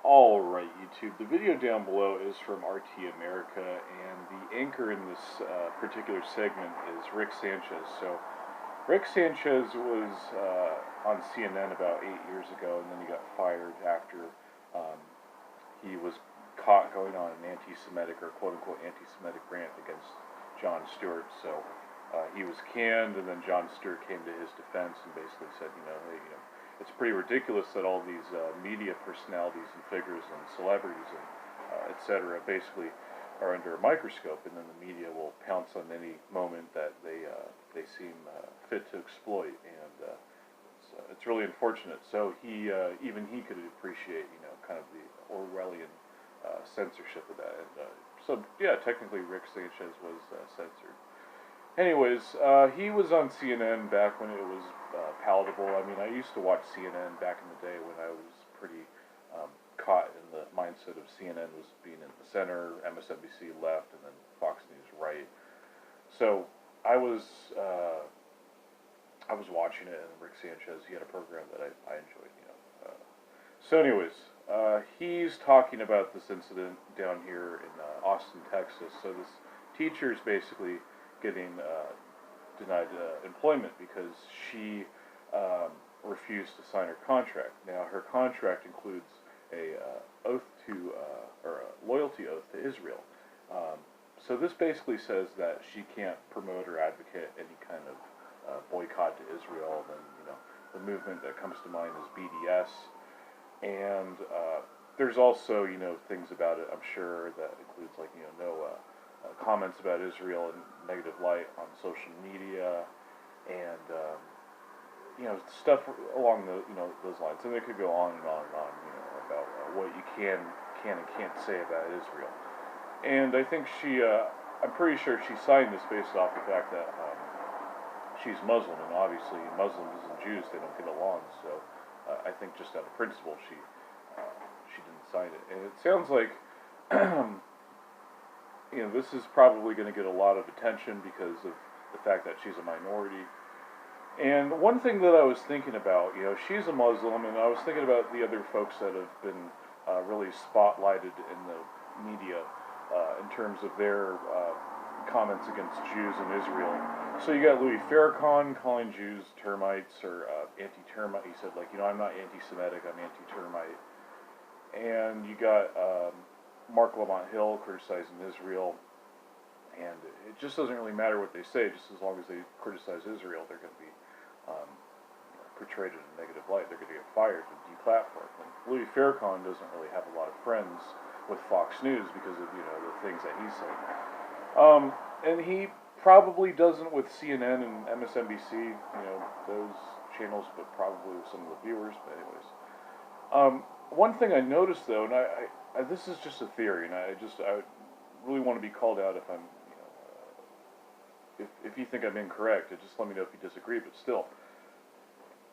Alright, YouTube, the video down below is from RT America, and the anchor in this particular segment is Rick Sanchez. So, Rick Sanchez was on CNN about 8 years ago, and then he got fired after he was caught going on an anti-Semitic or quote-unquote anti-Semitic rant against Jon Stewart. So, he was canned, and then Jon Stewart came to his defense and basically said, hey, it's pretty ridiculous that all these media personalities and figures and celebrities and etc. basically are under a microscope, and then the media will pounce on any moment that they seem fit to exploit, and it's really unfortunate. So even he could appreciate kind of the Orwellian censorship of that, and so yeah, technically Rick Sanchez was censored. Anyways, he was on CNN back when it was palatable. I mean, I used to watch CNN back in the day when I was pretty caught in the mindset of CNN was being in the center, MSNBC left, and then Fox News right. So I was watching it, and Rick Sanchez, he had a program that I enjoyed. So anyways, he's talking about this incident down here in Austin, Texas. So this teacher is basically getting denied employment because she refused to sign her contract. Now, her contract includes a loyalty oath to Israel. So this basically says that she can't promote or advocate any kind of boycott to Israel. Then the movement that comes to mind is BDS, and there's also things about it, I'm sure, that includes like no comments about Israel in negative light on social media, and stuff along those lines. And they could go on and on and on, about what you can and can't say about Israel. And I think I'm pretty sure she signed this based off the fact that she's Muslim, and obviously Muslims and Jews, they don't get along. So I think just out of principle she didn't sign it. And it sounds like this is probably going to get a lot of attention because of the fact that she's a minority. And one thing that I was thinking about, she's a Muslim, and I was thinking about the other folks that have been really spotlighted in the media in terms of their comments against Jews and Israel. So you got Louis Farrakhan calling Jews termites or anti-termite. He said, I'm not anti-Semitic, I'm anti-termite. And you got Mark Lamont Hill criticizing Israel, and it just doesn't really matter what they say, just as long as they criticize Israel, they're going to be portrayed in a negative light. They're going to get fired and deplatformed. And Louis Farrakhan doesn't really have a lot of friends with Fox News because of the things that he's saying, and he probably doesn't with CNN and MSNBC, those channels, but probably with some of the viewers. But anyways, one thing I noticed though, and this is just a theory, and I really want to be called out if I'm, if you think I'm incorrect, just let me know if you disagree. But still,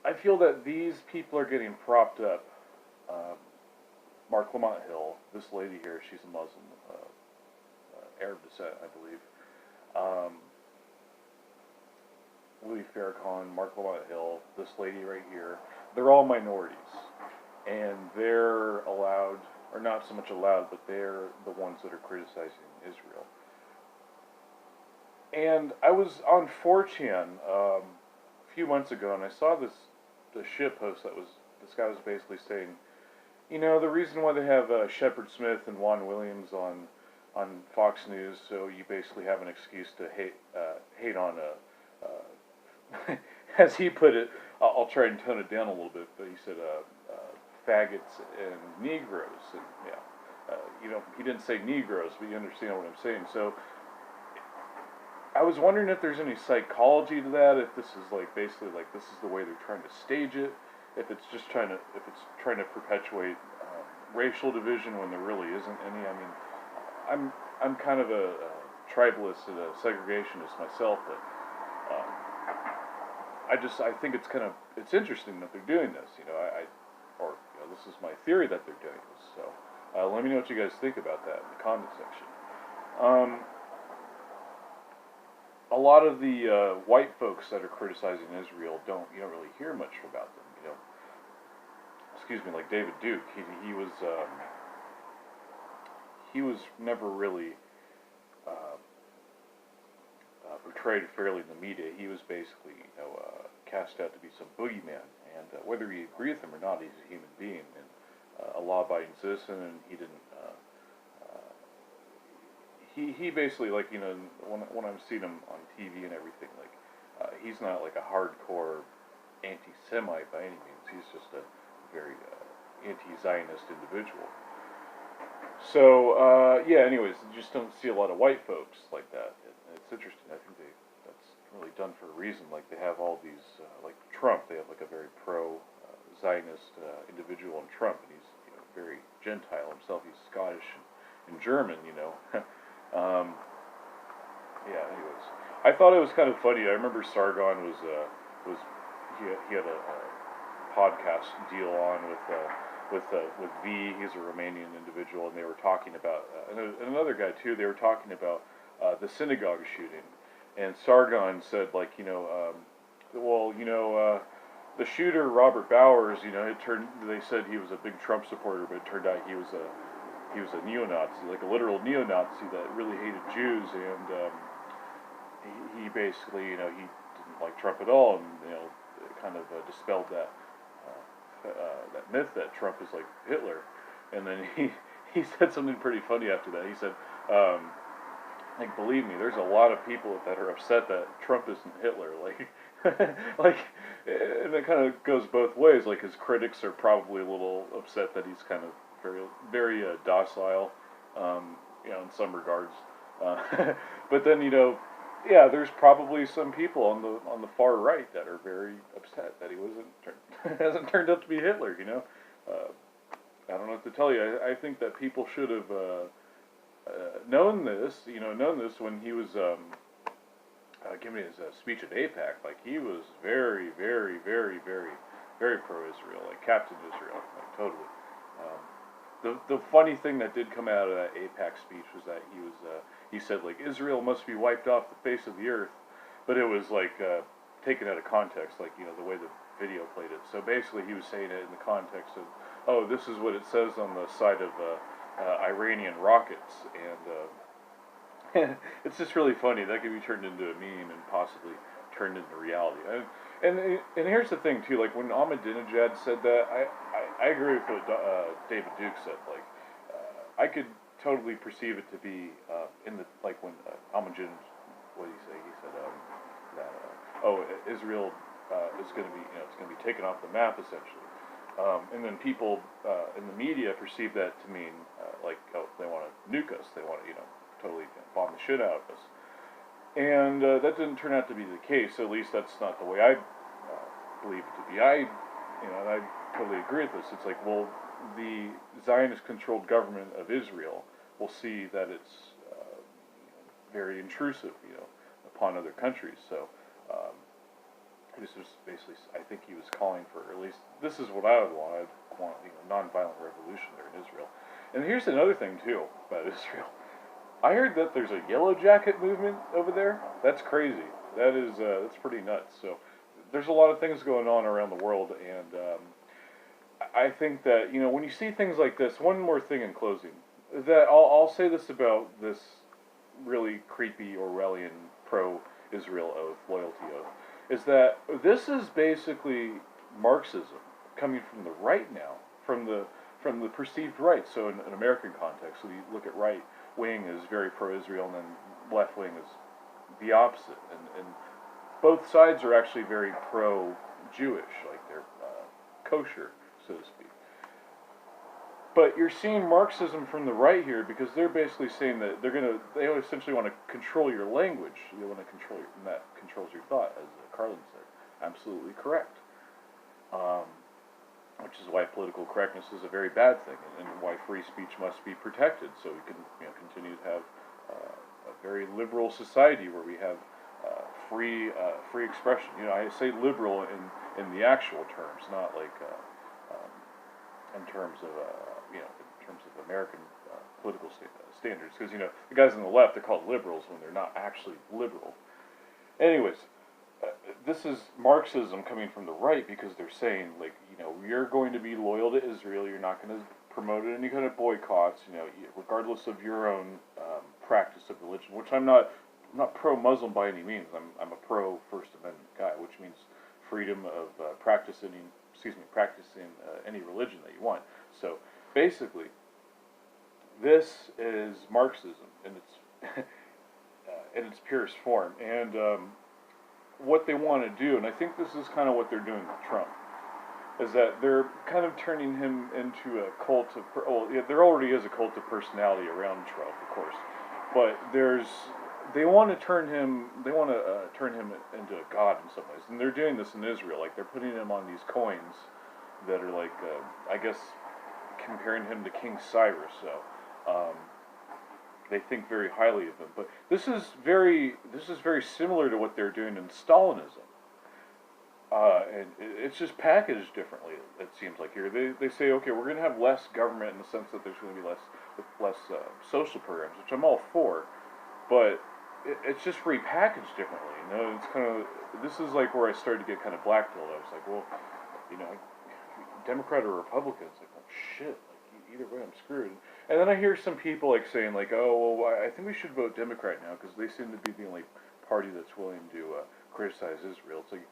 I feel that these people are getting propped up. Mark Lamont Hill, this lady here, she's a Muslim, Arab descent, I believe. Louis Farrakhan, Mark Lamont Hill, this lady right here, they're all minorities, and they're allowed, or not so much allowed, but they're the ones that are criticizing Israel. And I was on 4chan a few months ago, and I saw the shit post that was, this guy was basically saying, the reason why they have Shepard Smith and Juan Williams on Fox News, so you basically have an excuse to hate on as he put it, I'll try and tone it down a little bit, but he said faggots and Negroes, and he didn't say Negroes, but you understand what I'm saying. So I was wondering if there's any psychology to that, if this is basically this is the way they're trying to stage it, if it's trying to perpetuate racial division when there really isn't any. I mean, I'm kind of a tribalist and a segregationist myself, but I think it's interesting that they're doing this. This is my theory that they're doing this. So let me know what you guys think about that in the comment section. A lot of the white folks that are criticizing Israel, you don't really hear much about them. excuse me, like David Duke, he was never really uh, portrayed fairly in the media. He was basically, cast out to be some boogeyman, and whether you agree with him or not, he's a human being and a law-abiding citizen, and he didn't. He basically, like, when I'm seeing him on TV and everything, like, he's not like a hardcore anti-Semite by any means. He's just a very anti-Zionist individual. So, yeah, anyways, you just don't see a lot of white folks like that. It's interesting. I think that's really done for a reason. Like, they have all these, like Trump, they have like a very pro-Zionist individual in Trump, and he's, very Gentile himself. He's Scottish and German, Yeah, anyways. I thought it was kind of funny. I remember Sargon was he had a podcast deal on with V. He's a Romanian individual, and they were talking about and another guy too. They were talking about the synagogue shooting, and Sargon said, like, well, the shooter Robert Bowers, they said he was a big Trump supporter, but it turned out he was a neo-Nazi, like a literal neo-Nazi that really hated Jews, and he basically, he didn't like Trump at all, and kind of dispelled that myth that Trump is like Hitler. And then he said something pretty funny after that. He said, like, believe me, there's a lot of people that are upset that Trump isn't Hitler. Like, like, and it kind of goes both ways. Like, his critics are probably a little upset that he's kind of very docile, in some regards. But then, yeah, there's probably some people on the far right that are very upset that he hasn't turned out to be Hitler. I don't know what to tell you. I think that people should have known this. Known this when he was giving his speech at AIPAC. Like, he was very, very, very, very, very pro-Israel, like Captain Israel, like totally. The funny thing that did come out of that AIPAC speech was that he said, like, Israel must be wiped off the face of the earth, but it was like taken out of context, like, the way the video played it. So basically he was saying it in the context of, oh, this is what it says on the side of Iranian rockets, and it's just really funny. That could be turned into a meme and possibly turned into reality. And here's the thing too, like when Ahmadinejad said that, I agree with what David Duke said. Like, I could totally perceive it to be in the, like, when Ahmadinejad, what did he say? He said that Israel is going to be, it's going to be taken off the map essentially. And then people in the media perceive that to mean like, oh, they want to nuke us, they want to, totally bomb the shit out of us. And that didn't turn out to be the case. At least that's not the way I believe it to be. And I totally agree with this. It's like, well, the Zionist-controlled government of Israel will see that it's very intrusive, upon other countries. So this was basically, I think he was calling for, at least this is what I would want. I'd want, nonviolent revolution there in Israel. And here's another thing too about Israel. I heard that there's a yellow jacket movement over there. That's crazy. That's pretty nuts. So there's a lot of things going on around the world, and I think that, when you see things like this, one more thing in closing, is that I'll say this about this really creepy Orwellian pro-Israel oath, loyalty oath, is that this is basically Marxism coming from the right now, from the perceived right. So in an American context, so you look at right wing is very pro-Israel, and then left wing is the opposite, and both sides are actually very pro-Jewish, like they're kosher, so to speak. But you're seeing Marxism from the right here, because they're basically saying that they essentially want to control your language. They want to control and that controls your thought, as Carlin said. Absolutely correct. Which is why political correctness is a very bad thing, and why free speech must be protected, so we can continue to have a very liberal society where we have free expression. I say liberal in the actual terms, not like in terms of in terms of American political standards, because the guys on the left, they're called liberals when they're not actually liberal. Anyways, this is Marxism coming from the right, because they're saying, like, you're going to be loyal to Israel. You're not going to promote any kind of boycotts. Regardless of your own practice of religion, which I'm not pro-Muslim by any means. I'm a pro First Amendment guy, which means freedom of practicing any religion that you want. So basically, this is Marxism in its in its purest form, and what they want to do, and I think this is kind of what they're doing with Trump, is that they're kind of turning him into a cult of. Well, yeah, there already is a cult of personality around Trump, of course, but they want to turn him. They want to turn him into a god in some ways, and they're doing this in Israel. Like they're putting him on these coins that are like, I guess, comparing him to King Cyrus. So they think very highly of him. But this is very similar to what they're doing in Stalinism. And it's just packaged differently. It seems like here they say, okay, we're going to have less government in the sense that there's going to be less social programs, which I'm all for, but it's just repackaged differently. It's kind of, this is like where I started to get kind of blackpilled. I was like, well, Democrat or Republican. It's like, oh shit, like either way, I'm screwed. And then I hear some people like saying like, oh well, I think we should vote Democrat now because they seem to be the only party that's willing to criticize Israel. It's like,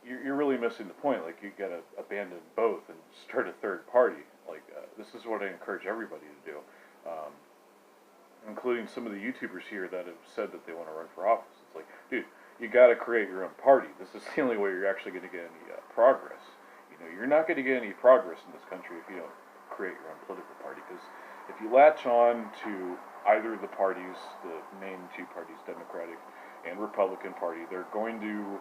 you're really missing the point. Like you got to abandon both and start a third party. Like this is what I encourage everybody to do, including some of the YouTubers here that have said that they want to run for office. It's like, dude, you got to create your own party. This is the only way you're actually going to get any progress. You're not going to get any progress in this country if you don't create your own political party. Because if you latch on to either of the parties, the main two parties, Democratic and Republican Party, they're going to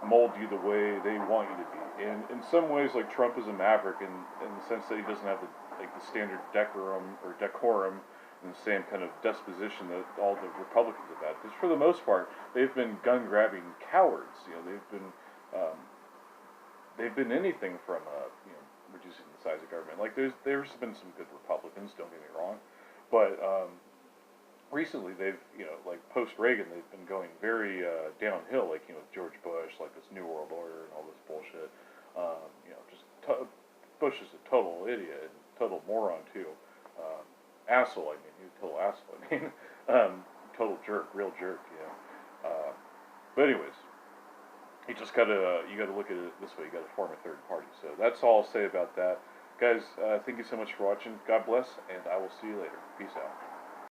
mold you the way they want you to be. And in some ways, like Trump is a maverick in the sense that he doesn't have the standard decorum and the same kind of disposition that all the Republicans have had. Because for the most part, they've been gun-grabbing cowards. They've been anything from reducing the size of government. Like there's been some good Republicans, don't get me wrong, but recently they've like post Reagan they've been going very downhill. Like George Bush, like this New World Order and all this bullshit. Bush is a total idiot and total moron too. Asshole. I mean, he's a total asshole. I mean, total jerk, real jerk. But anyways. You gotta look at it this way. You gotta form a third party. So that's all I'll say about that, guys. Thank you so much for watching. God bless, and I will see you later. Peace out.